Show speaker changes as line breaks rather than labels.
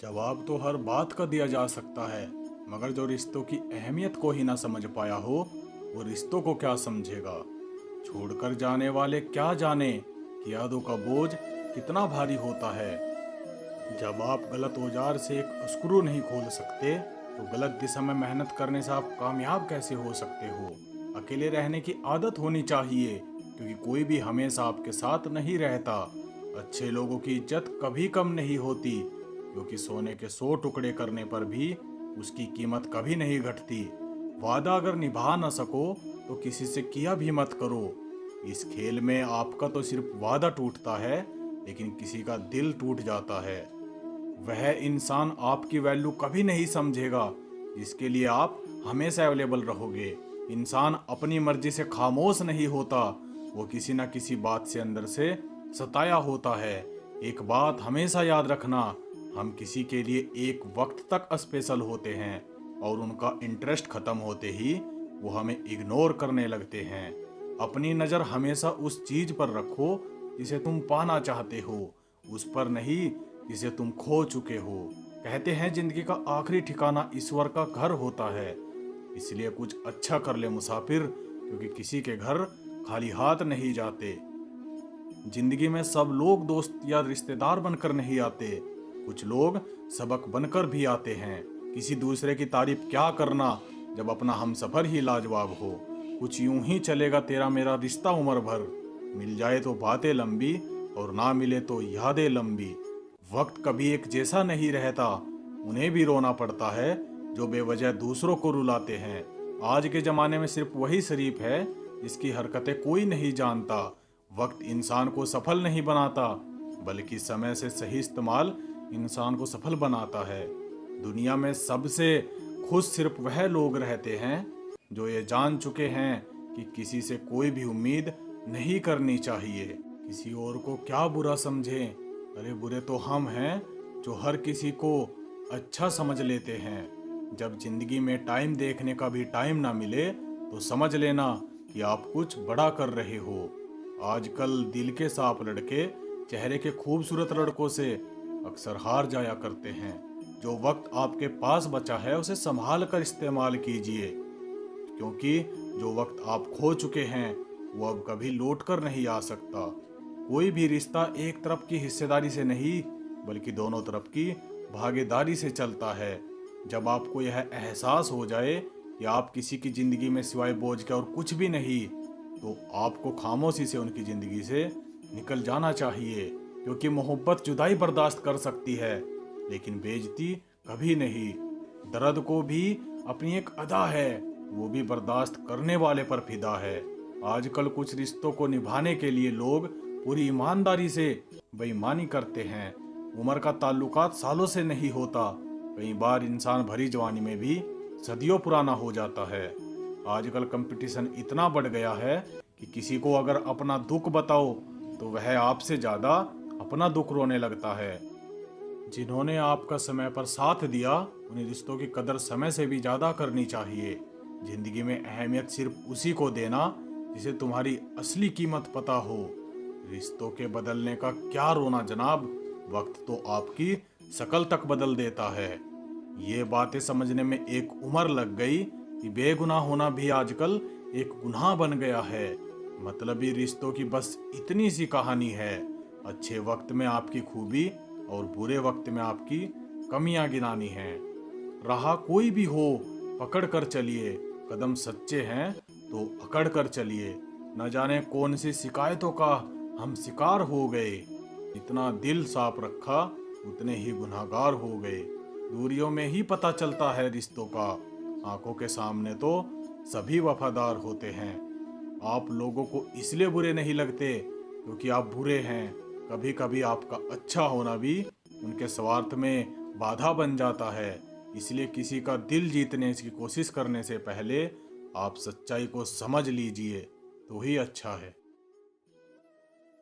जवाब तो हर बात का दिया जा सकता है, मगर जो रिश्तों की अहमियत को ही ना समझ पाया हो, वो रिश्तों को क्या समझेगा। छोड़कर जाने वाले क्या जाने कि यादों का बोझ कितना भारी होता है। जब आप गलत औजार से एक स्क्रू नहीं खोल सकते, तो गलत दिशा में मेहनत करने से आप कामयाब कैसे हो सकते हो। अकेले रहने की आदत होनी चाहिए, क्योंकि कोई भी हमेशा आपके साथ नहीं रहता। अच्छे लोगों की इज्जत कभी कम नहीं होती, क्योंकि सोने के 100 टुकड़े करने पर भी उसकी कीमत कभी नहीं घटती। वादा अगर निभा ना सको तो किसी से किया भी मत करो। इस खेल में आपका तो सिर्फ वादा टूटता है, लेकिन किसी का दिल टूट जाता है। वह इंसान आपकी वैल्यू कभी नहीं समझेगा जिसके लिए आप हमेशा अवेलेबल रहोगे। इंसान अपनी मर्जी से खामोश नहीं होता, वो किसी ना किसी बात से अंदर से सताया होता है। एक बात हमेशा याद रखना, हम किसी के लिए एक वक्त तक स्पेशल होते हैं, और उनका इंटरेस्ट खत्म होते ही वो हमें इग्नोर करने लगते हैं। अपनी नज़र हमेशा उस चीज पर रखो जिसे तुम पाना चाहते हो, उस पर नहीं जिसे तुम खो चुके हो। कहते हैं जिंदगी का आखिरी ठिकाना ईश्वर का घर होता है, इसलिए कुछ अच्छा कर ले मुसाफिर, क्योंकि किसी के घर खाली हाथ नहीं जाते। जिंदगी में सब लोग दोस्त या रिश्तेदार बनकर नहीं आते, कुछ लोग सबक बनकर भी आते हैं। किसी दूसरे की तारीफ क्या करना जब अपना हमसफर ही लाजवाब हो। कुछ यूं ही चलेगा तेरा मेरा रिश्ता उम्र भर, मिल जाए तो बातें लंबी और ना मिले तो यादें लंबी। वक्त कभी एक जैसा नहीं रहता, उन्हें भी रोना पड़ता है जो बेवजह दूसरों को रुलाते हैं। आज के जमाने में सिर्फ वही शरीफ है जिसकी हरकतें कोई नहीं जानता। वक्त इंसान को सफल नहीं बनाता, बल्कि समय से सही इस्तेमाल इंसान को सफल बनाता है। दुनिया में सबसे खुश सिर्फ वह लोग रहते हैं जो ये जान चुके हैं कि किसी से कोई भी उम्मीद नहीं करनी चाहिए। किसी और को क्या बुरा समझें, अरे बुरे तो हम हैं जो हर किसी को अच्छा समझ लेते हैं। जब जिंदगी में टाइम देखने का भी टाइम ना मिले, तो समझ लेना कि आप कुछ बड़ा कर रहे हो। आजकल दिल के साफ लड़के चेहरे के खूबसूरत लड़कों से अक्सर हार जाया करते हैं। जो वक्त आपके पास बचा है उसे संभाल कर इस्तेमाल कीजिए, क्योंकि जो वक्त आप खो चुके हैं वो अब कभी लौट कर नहीं आ सकता। कोई भी रिश्ता एक तरफ की हिस्सेदारी से नहीं, बल्कि दोनों तरफ की भागीदारी से चलता है। जब आपको यह एहसास हो जाए कि आप किसी की जिंदगी में सिवाय बोझ के और कुछ भी नहीं, तो आपको खामोशी से उनकी जिंदगी से निकल जाना चाहिए। क्योंकि मोहब्बत जुदाई बर्दाश्त कर सकती है, लेकिन बेइज्जती कभी नहीं। दर्द को भी अपनी एक अदा है, वो भी बर्दाश्त करने वाले पर फिदा है। आजकल कुछ रिश्तों को निभाने के लिए लोग पूरी ईमानदारी से बेईमानी करते हैं। उम्र का ताल्लुकात सालों से नहीं होता, कई बार इंसान भरी जवानी में भी सदियों पुराना हो जाता है। आजकल कंपटीशन इतना बढ़ गया है कि किसी को अगर अपना दुख बताओ तो वह आपसे ज्यादा अपना दुख रोने लगता है। जिन्होंने आपका समय पर साथ दिया, उन्हें रिश्तों की कदर समय से भी ज्यादा करनी चाहिए। जिंदगी में अहमियत सिर्फ उसी को देना जिसे तुम्हारी असली कीमत पता हो। रिश्तों के बदलने का क्या रोना जनाब, वक्त तो आपकी शकल तक बदल देता है। ये बातें समझने में एक उम्र लग गई कि बेगुनाह होना भी आजकल एक गुनाह बन गया है। मतलबी रिश्तों की बस इतनी सी कहानी है, अच्छे वक्त में आपकी खूबी और बुरे वक्त में आपकी कमियां गिनानी है। रहा कोई भी हो, पकड़ कर चलिए, कदम सच्चे हैं तो अकड़ कर चलिए। न जाने कौन सी शिकायतों का हम शिकार हो गए, इतना दिल साफ रखा उतने ही गुनहगार हो गए। दूरियों में ही पता चलता है रिश्तों का, आंखों के सामने तो सभी वफादार होते हैं। आप लोगों को इसलिए बुरे नहीं लगते क्योंकि आप बुरे हैं। कभी कभी आपका अच्छा होना भी उनके स्वार्थ में बाधा बन जाता है। इसलिए किसी का दिल जीतने की कोशिश करने से पहले आप सच्चाई को समझ लीजिए, तो ही अच्छा है।